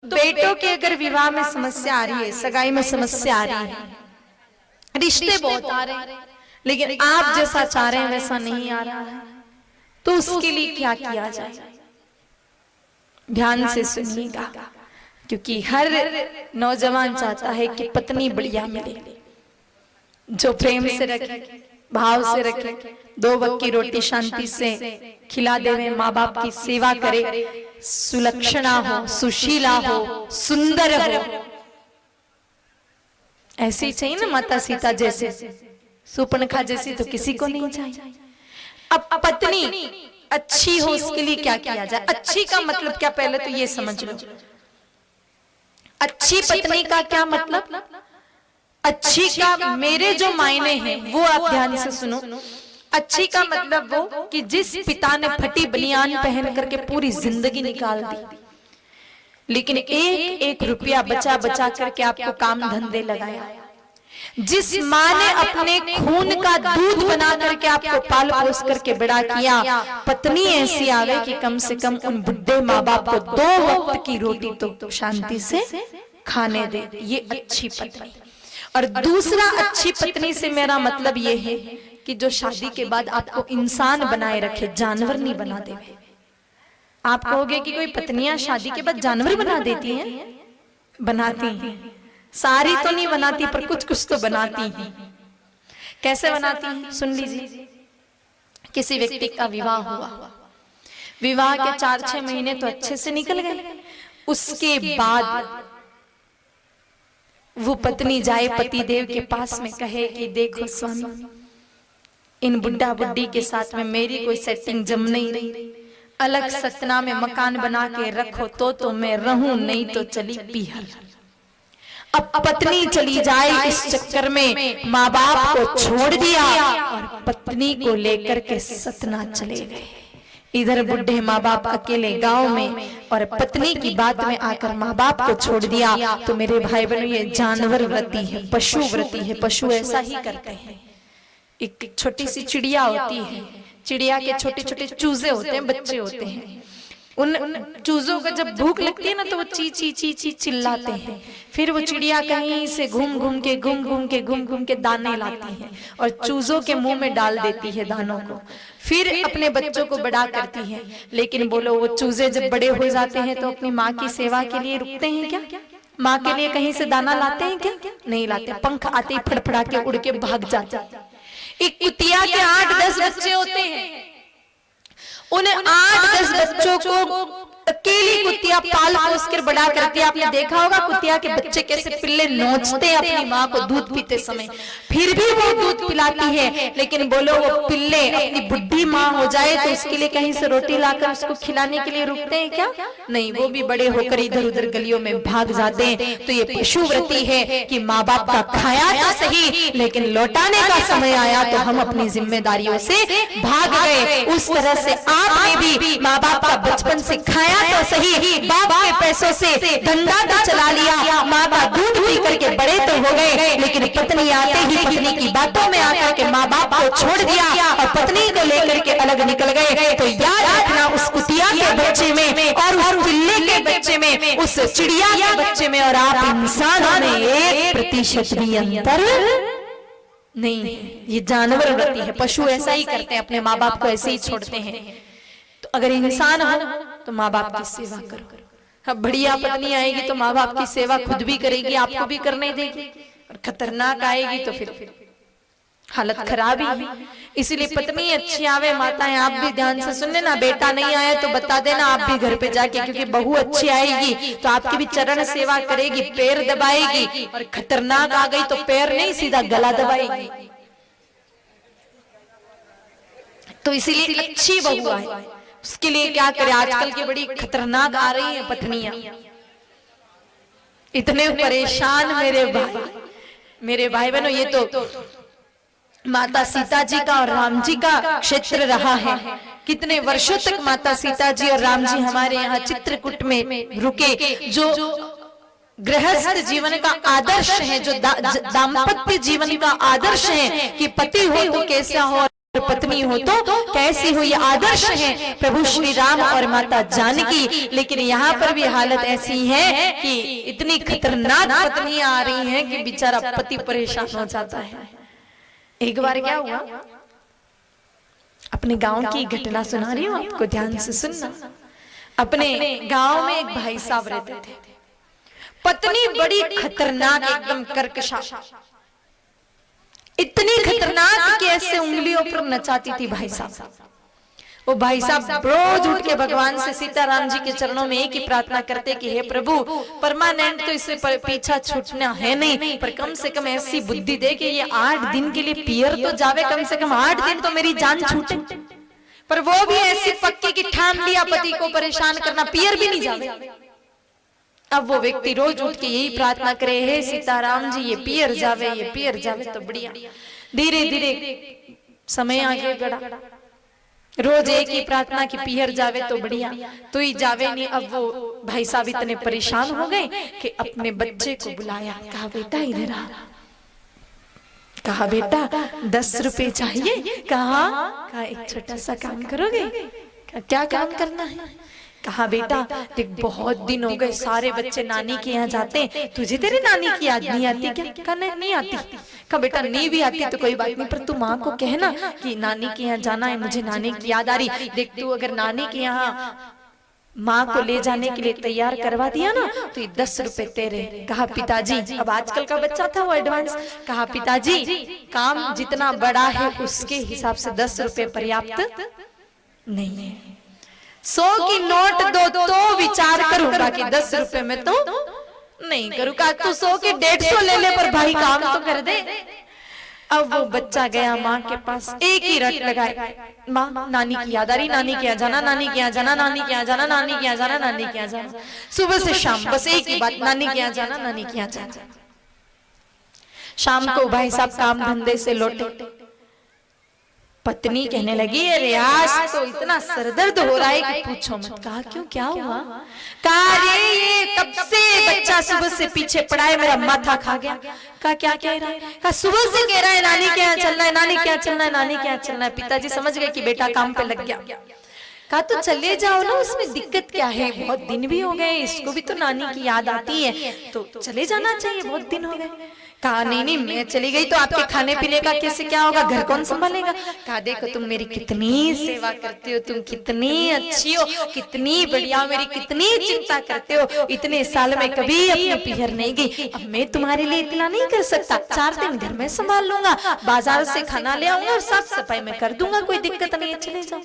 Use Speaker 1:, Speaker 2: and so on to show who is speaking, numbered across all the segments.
Speaker 1: बेटों के अगर विवाह में समस्या आ रही है, सगाई में समस्या आ रही है, रिश्ते बहुत आ रहे हैं, लेकिन आप जैसा चाह रहे हैं वैसा नहीं आ रहा है, तो उसके लिए क्या किया जाए? ध्यान से सुनिएगा, क्योंकि हर नौजवान चाहता है कि पत्नी बढ़िया मिले, जो प्रेम से रखे, भाव से रखे, 2 वक्त की रोटी शांति से खिला देवे, माँ बाप की सेवा करे, सुलक्षणा हो, सुशीला हो, सुंदर हो। ऐसी चाहिए ना माता सीता जैसे, सुपर्णखा जैसी तो किसी को नहीं चाहिए। अब पत्नी अच्छी हो, उसके लिए क्या किया जाए? अच्छी का मतलब क्या, पहले तो ये समझ लो। अच्छी पत्नी का क्या मतलब? अच्छी का मेरे जो मायने हैं वो आप ध्यान से सुनो। अच्छी का मतलब वो कि जिस पिता ने फटी बनियान पहन करके पूरी जिंदगी निकाल दी, लेकिन एक एक रुपया बचा बचा करके आपको काम धंधे लगाया, जिस माँ ने अपने खून का दूध बना करके आपको पाल पोस करके बड़ा किया, पत्नी ऐसी आवे कि कम से कम उन बुढ़े माँ बाप को 2 वक्त की रोटी तो शांति से खाने दे, ये अच्छी पत्नी। और दूसरा, अच्छी पत्नी से मेरा मतलब ये है कि जो शादी के बाद आपको इंसान बनाए रखे, जानवर नहीं बना दे। आप कहोगे कि कोई पत्नियां शादी के बाद जानवर बना देती हैं? बनाती हैं, सारी तो नहीं बनाती पर कुछ कुछ तो बनाती हैं। कैसे बनाती हैं? सुन लीजिए। किसी व्यक्ति का विवाह हुआ, विवाह के 4-6 महीने तो अच्छे से निकल गए, उसके बाद वो पत्नी जाए पति देव के पास में, कहे कि देखो स्वामी, इन बुड्ढा बुड्ढी के साथ में मेरी कोई सेटिंग जम नहीं रही, अलग सतना में मकान बना के रखो तो मैं रहूं, नहीं तो चली पीहर। अब पत्नी चली जाए, इस चक्कर में माँ बाप को छोड़ दिया और पत्नी को लेकर के सतना चले गए। इधर बुढ़े माँ बाप अकेले गांव में, और पत्नी की बात में आकर माँ बाप को छोड़ दिया। तो मेरे भाई बहनों, ये जानवर व्रती है, पशु व्रती है। पशु ऐसा ही करते हैं। एक छोटी सी चिड़िया होती है, चिड़िया के छोटे छोटे चूजे होते हैं, बच्चे होते हैं। उन चूजों को जब भूख लगती है ना, तो वो ची ची ची ची चिल्लाते हैं। फिर वो चिड़िया कहीं से घूम घूम के दाने लाती है और चूजों के मुंह में डाल देती है दानों को, फिर अपने बच्चों को बड़ा करती है। लेकिन बोलो, वो चूजे जब बड़े हो जाते हैं तो अपनी माँ की सेवा के लिए रुकते हैं क्या? माँ के लिए कहीं से दाना लाते हैं क्या? नहीं लाते। पंख आते ही फड़फड़ा के उड़ के भाग जाते। एक कुतिया के 8-10 बच्चे होते हैं, उन 8-10 बच्चों को अकेली कुतिया पाल पोस कर बड़ा करती है। आपने देखा होगा कुतिया के बच्चे कैसे पिल्ले नोचते हैं अपनी माँ को दूध पीते समय, फिर भी वो दूध पिलाती है। लेकिन बोलो, वो पिल्ले अपनी बुढ़ी माँ हो जाए तो उसके लिए कहीं से रोटी लाकर उसको खिलाने के लिए रुकते हैं क्या? नहीं, वो भी बड़े होकर इधर उधर गलियों में भाग जाते हैं। तो ये पशुव्रती है कि माँ बाप का खाया तो सही, लेकिन लौटाने का समय आया तो हम अपनी जिम्मेदारियों से भाग गए। उस तरह से आपने भी माँ बाप का बचपन से खाया तो सही, बाप के पैसों से धंधा तो चला लिया, माँ का दूध पी करके बड़े तो हो गए, लेकिन पत्नी आते ही पत्नी की बातों में आकर के माँ बाप को छोड़ दिया और पत्नी को लेकर के अलग निकल गए। तो याद रखना, उस कुतिया के बच्चे में और उस बिल्ली के बच्चे में, उस चिड़िया के बच्चे में और आप इंसानों में 1% भी अंतर नहीं है। ये जानवर व्रती है, पशु ऐसा ही करते हैं, अपने माँ बाप को ऐसे ही छोड़ते हैं। तो अगर इंसान हो तो माँ बाप की सेवा करो। अब बढ़िया पत्नी आएगी तो माँ बाप की सेवा खुद भी करेगी, आपको भी करने देगी। और खतरनाक आएगी तो फिर हालत खराब ही है। इसीलिए पत्नी अच्छी आवे, माताएं आप भी ध्यान से सुन लेना। बेटा नहीं आया तो बता देना आप भी घर पे जाके, क्योंकि बहू अच्छी आएगी तो आपकी भी चरण सेवा करेगी, पैर दबाएगी। और खतरनाक आ गई तो पैर नहीं, सीधा गला दबाएगी। तो इसीलिए अच्छी बहू आए, उसके लिए क्या करे? आजकल की बड़ी खतरनाक आ रही है पत्नियां, इतने परेशान मेरे भाई बहनों। ये तो माता सीता जी का और राम जी का क्षेत्र रहा है। कितने वर्षों तक माता सीता जी और राम जी हमारे यहाँ चित्रकूट में रुके, जो गृहस्थ जीवन का आदर्श है, जो दाम्पत्य जीवन का आदर्श है कि पति हो तो कैसा हो, पत्नी हो तो कैसी हो, ये आदर्श है प्रभु श्री राम और माता जानकी। लेकिन यहाँ पर भी हालत ऐसी है कि इतनी खतरनाक पत्नियां आ रही हैं कि बेचारा पति परेशान हो जाता है। एक बार क्या हुआ, अपने गांव की घटना सुना रही हूँ आपको, ध्यान से सुनना। अपने गांव में एक भाई साहब रहते थे, पत्नी बड़ी खतरनाक एकदम कर्कशा, इतनी खतरनाक कि ऐसे उंगलियों पर नचाती थी भाई साहब। वो भाई साहब रोज उठ के भगवान से सीताराम जी के चरणों में एक ही प्रार्थना करते कि हे प्रभु, परमानेंट तो इससे पीछा छूटना है नहीं, पर कम से कम ऐसी बुद्धि दे कि ये 8 दिन के लिए पियर तो जावे, कम से कम 8 दिन तो मेरी जान छूटे। पर वो भी ऐसी पक्की की ठान लिया पति को परेशान करना, पियर भी नहीं जावे। अब वो व्यक्ति रोज उठ के यही प्रार्थना करे, हे सीताराम जी ये पियर जावे, ये पियर जावे तो बढ़िया। धीरे धीरे समय आगे बढ़ा, रोज एक ही प्रार्थना की पियर जावे तो बढ़िया, तो ही जावे नहीं। अब वो भाई साहब इतने परेशान हो गए कि अपने बच्चे को बुलाया, कहा बेटा इधर आ। कहा बेटा 10 रुपए चाहिए। कहा एक छोटा सा काम करोगे। क्या काम करना है। कहा बेटा देख बहुत दिन हो गए, सारे बच्चे नानी के यहाँ जाते हैं, तुझे तेरी नानी की याद नहीं आती क्या। कहा नहीं आती। कहा बेटा नहीं भी आती तो कोई बात नहीं, पर तू माँ को कहना कि नानी के यहाँ जाना है, मुझे नानी की याद आ रही। देख तू अगर नानी के यहाँ माँ को ले जाने के लिए तैयार करवा दिया ना तो ये 10 रुपए तेरे। कहा पिताजी, अब आजकल का बच्चा था वो एडवांस। कहा पिताजी काम जितना बड़ा है उसके हिसाब से 10 रुपए पर्याप्त नहीं है, 100 की नोट दो तो विचार करूंगा कि 10 रुपए में तो नहीं करूंगा। तू 100 के 150 ले ले पर भाई काम तो कर दे। अब वो बच्चा गया माँ के पास, एक ही रट लगाए, माँ नानी की याद आ रही, नानी के यहाँ जाना, नानी के यहाँ जाना, नानी के यहाँ जाना, नानी के यहाँ जाना, नानी के यहाँ जाना, सुबह से शाम बस एक ही बात, नानी के यहाँ जाना, नानी के यहाँ जाना। शाम को भाई साहब काम धंधे से लौटे, पत्नी कहने लगी अरे आज तो इतना सरदर्द हो रहा है कि पूछो मत। कहा क्यों, क्या हुआ। कहा ये कब से बच्चा सुबह से पीछे पड़ा है, मेरा माथा खा गया। कहा क्या कह रहा है। कहा सुबह से कह रहा है नानी के यहाँ चलना है, नानी के यहाँ चलना है, नानी के यहाँ चलना है। पिताजी समझ गए कि बेटा काम पे लग गया। कहा तो चले जाओ ना, उसमें दिक्कत क्या है, बहुत दिन भी हो गए, इसको भी तो नानी की याद आती है तो चले जाना चाहिए, बहुत दिन हो गए। कहा नहीं मैं चली गई तो आपके खाने पीने का कैसे क्या होगा, घर कौन संभालेगा। कहा देखो तुम मेरी कितनी सेवा करते हो, तुम कितनी अच्छी हो, कितनी बढ़िया, मेरी कितनी चिंता करते हो, इतने साल में कभी अपने पिहर नहीं गई, अब मैं तुम्हारे लिए इतना नहीं कर सकता, 4 दिन घर में संभाल लूंगा, बाजार से खाना ले आऊंगा और साफ सफाई में कर दूंगा, कोई दिक्कत नहीं है, चले जाओ।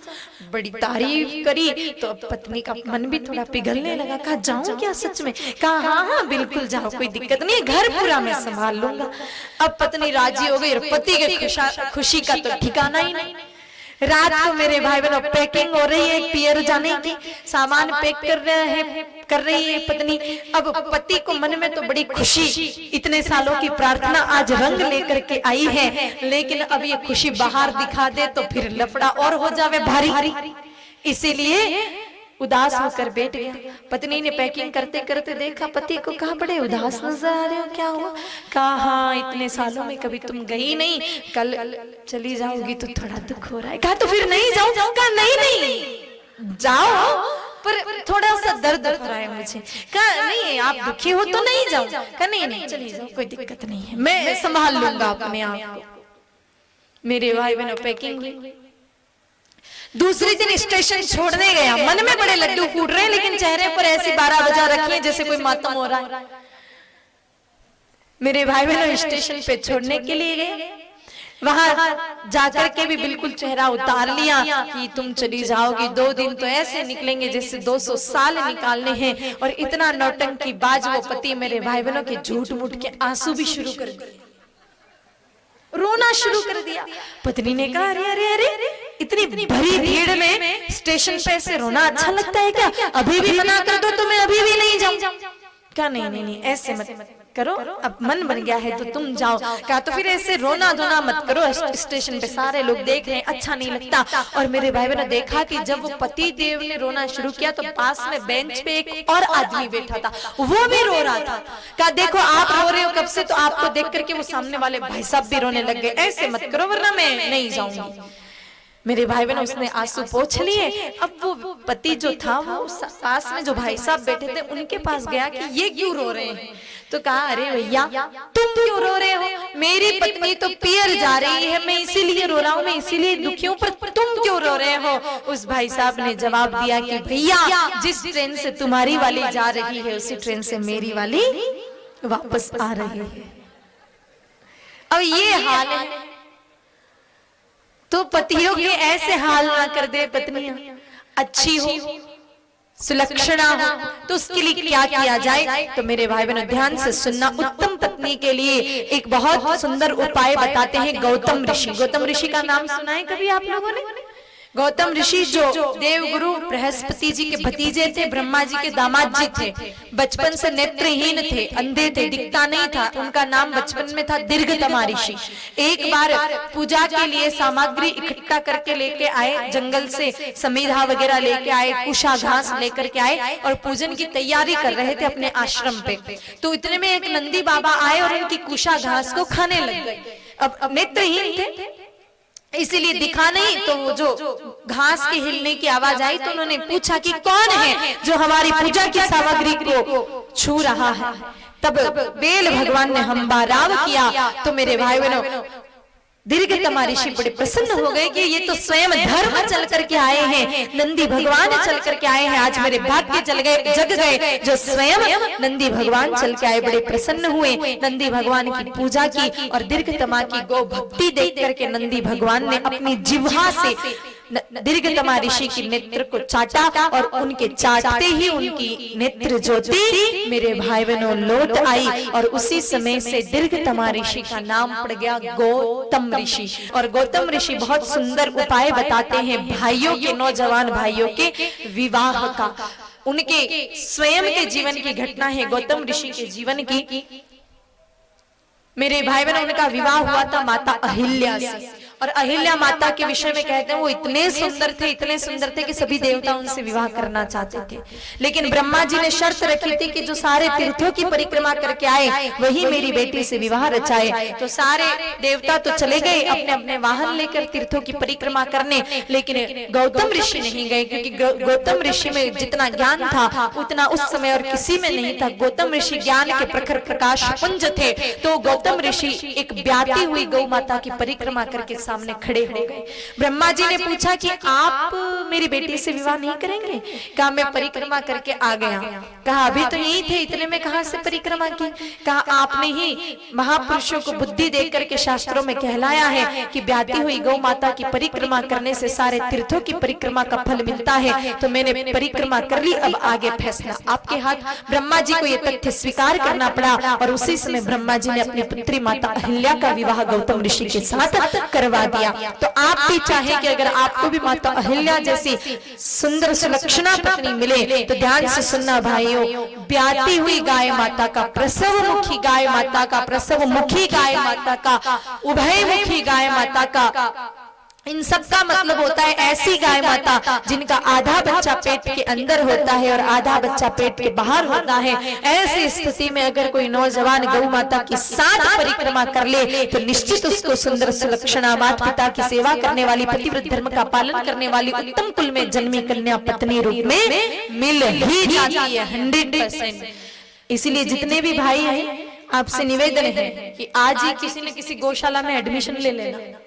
Speaker 1: बड़ी तारीफ करी तो अब पत्नी का मन भी थोड़ा पिघलने लगा। कहा जाऊं क्या सच में। कहा हाँ बिल्कुल जाओ, कोई दिक्कत नहीं, घर पूरा मैं संभाल। अब पत्नी राजी हो गई और पति के खुशी का तो ठिकाना ही नहीं। रात को मेरे भाई बहनों पैकिंग हो रही है, पियर जाने की सामान पैक कर रही है पत्नी। अब पति को मन में तो बड़ी खुशी, इतने सालों की प्रार्थना आज रंग लेकर के आई है, लेकिन अब ये खुशी बाहर दिखा दे तो फिर लफड़ा और हो जावे भारी, इसीलिए उदास होकर बैठ गया। पत्नी ने पैकिंग करते करते देखा पति को, कहा बड़े उदास नजर आ रहे हो, क्या हुआ। कहा हाँ इतने सालों में कभी तुम गई नहीं, कल चली जाओगी तो थोड़ा दुख हो रहा है। कहा तो फिर नहीं जाऊं। कहा नहीं जाओ पर थोड़ा सा दर्द हो रहा है मुझे। कहा नहीं आप दुखी हो तो नहीं जाओ। कहा नहीं चली जाओ, कोई दिक्कत नहीं है, मैं संभाल लूंगा अपने आप को। मेरे भाई बहनों पैकिंग हुई, दूसरे दिन स्टेशन छोड़ने गया, मन में बड़े लड्डू फूट रहे हैं लेकिन चेहरे पर ऐसी 12 बजा रखी है जैसे कोई मातम हो रहा है। मेरे भाई बहनों स्टेशन पे छोड़ने के लिए गए, वहां जाकर के भी बिल्कुल चेहरा उतार लिया कि तुम चली जाओगी, 2 दिन तो ऐसे निकलेंगे जैसे 200 साल निकालने हैं। और इतना नौटंकी बाज वो पति मेरे भाई बहनों के झूठ मूठ के आंसू भी शुरू कर दिए, रोना शुरू कर दिया। पत्नी ने कहा अरे अरे अरे इतनी भरी भीड़ में स्टेशन पे ऐसे रोना अच्छा लगता है क्या, अभी भी मना कर दो तो मैं अभी भी नहीं जाऊं। क्या नहीं ऐसे मत करो, अब मन बन गया है तो तुम जाओ। क्या तो फिर ऐसे रोना धोना मत करो, स्टेशन पे सारे लोग देख रहे हैं, अच्छा नहीं लगता। और मेरे भाई बहनों देखा कि जब वो पति देव ने रोना शुरू किया तो पास में बेंच पे एक और आदमी बैठा था, वो भी रो रहा था। क्या देखो आप रो रहे हो कब से, तो आपको देख करके वो सामने वाले भाई साहब भी रोने लग गए, ऐसे मत करो वरना मैं नहीं जाऊंगी। मेरे भाई बहन उसने आंसू पोंछ लिए। अब वो पति जो था वो पास में जो भाई साहब बैठे थे उनके पास गया कि ये क्यों रो रहे हैं। तो कहा अरे भैया तुम क्यों रो रहे हो, मेरी पत्नी तो पियर जा रही है, मैं इसीलिए रो रहा हूँ, मैं इसीलिए दुखी हूँ, पर तुम क्यों रो रहे हो। उस भाई साहब ने जवाब दिया कि भैया जिस ट्रेन से तुम्हारी वाली जा रही है उसी ट्रेन से मेरी वाली वापस आ रही है। अब ये हाल है तो पतियों के ऐसे हाल ना कर दे पत्नियां। अच्छी हो सुलक्षणा हो तो उसके लिए क्या किया जाए। तो मेरे भाई बहनों ध्यान से सुनना, उत्तम पत्नी के लिए एक बहुत सुंदर उपाय बताते हैं गौतम ऋषि। गौतम ऋषि का नाम सुना है कभी आप लोगों ने? गौतम ऋषि जो देवगुरु बृहस्पति जी के भतीजे थे, ब्रह्मा जी के दामाद जी थे, बचपन से नेत्रहीन थे, अंधे थे, दिखता नहीं था। उनका नाम बचपन में था दीर्घतमा ऋषि। एक बार पूजा के लिए सामग्री इकट्ठा करके लेके आए, जंगल से समीधा वगैरह लेके आए, कुशा घास लेकर के आए और पूजन की तैयारी कर रहे थे अपने आश्रम पे। तो इतने में एक नंदी बाबा आए और उनकी कुशा घास को खाने लग गए। अब नेत्रहीन थे इसीलिए दिखा नहीं, तो वो जो घास के हिलने की आवाज आई तो उन्होंने पूछा कि कौन है जो हमारी पूजा की सामग्री को छू रहा है। तब बेल भगवान ने हंबाराव किया। तो मेरे भाई बहनों दीर्घतमा ऋषि बड़े प्रसन्न हो गए कि ये तो स्वयं धर्म चल करके आए हैं, नंदी भगवान चल करके आए हैं, आज मेरे भाग्य जग गए जो स्वयं नंदी भगवान चल के आए। बड़े प्रसन्न हुए, नंदी भगवान की पूजा की और दीर्घतमा की गौ भक्ति देख करके नंदी भगवान ने अपनी जिह्वा से दीर्घतमा ऋषि की नेत्र को चाटा और उनके चाटते ही उनकी नेत्र ज्योति मेरे भाई बहनों लौट आई और उसी समय से दीर्घतमा ऋषि का नाम पड़ गया गौतम ऋषि। और गौतम ऋषि बहुत सुंदर उपाय बताते हैं भाइयों के, नौजवान भाइयों के विवाह का। उनके स्वयं के जीवन की घटना है गौतम ऋषि के जीवन की। मेरे भाई बहन उनका विवाह हुआ था माता अहिल्या से। और अहिल्या माता के विषय में कहते हैं वो इतने सुंदर थे कि सभी देवता उनसे विवाह करना चाहते थे। लेकिन ब्रह्मा जी ने शर्त रखी थी कि जो सारे तीर्थों की परिक्रमा करके आए वही मेरी बेटी से विवाह रचाए। तो सारे देवता तो चले गए अपने अपने वाहन लेकर तीर्थों की परिक्रमा करने, लेकिन गौतम ऋषि नहीं गए क्योंकि गौतम ऋषि में जितना ज्ञान था उतना उस समय और किसी में नहीं था। गौतम ऋषि ज्ञान के प्रखर प्रकाश पुंज थे। तो गौतम ऋषि एक ब्याती हुई गौ माता की परिक्रमा करके सामने खड़े हो गए। ब्रह्मा जी ने पूछा कि आप मेरी बेटी से विवाह नहीं करेंगे? कहा मैं परिक्रमा करके आ गया। कहा अभी तो यही थे, इतने में कहां से परिक्रमा की? कहा आपने ही महापुरुषों को बुद्धि देकर के शास्त्रों में कहलाया है कि ब्याती हुई गौ माता की परिक्रमा करने से सारे तीर्थों की परिक्रमा का फल मिलता है। तो मैंने परिक्रमा कर ली, अब आगे फैसला आपके हाथ। ब्रह्मा जी को यह तथ्य स्वीकार करना पड़ा और उसी समय ब्रह्मा जी ने अपनी पुत्री माता अहिल्या का विवाह गौतम ऋषि के साथ करवा दिया। तो आप भी चाहें कि अगर आपको भी माता अहिल्या जैसी सुंदर सुलक्षणा पत्नी मिले तो ध्यान से सुनना भाइयों, ब्याती हुई गाय माता का, प्रसव मुखी गाय माता का, प्रसव मुखी गाय माता का, उभयमुखी गाय माता का, इन सब का मतलब होता है ऐसी गाय माता जिनका आधा बच्चा पेट के अंदर होता है और आधा बच्चा पेट के बाहर होता है। ऐसी स्थिति में अगर कोई नौजवान गौ माता की साथ परिक्रमा कर ले तो निश्चित उसको सुंदर सुलक्षणा माता पिता की सेवा करने वाली, पतिव्रत धर्म का पालन करने वाली उत्तम कुल में जन्मी कन्या पत्नी रूप में मिल ही जाती है 100%। इसीलिए जितने भी भाई हैं आपसे निवेदन है कि आज ही किसी न किसी गौशाला में एडमिशन ले लेना।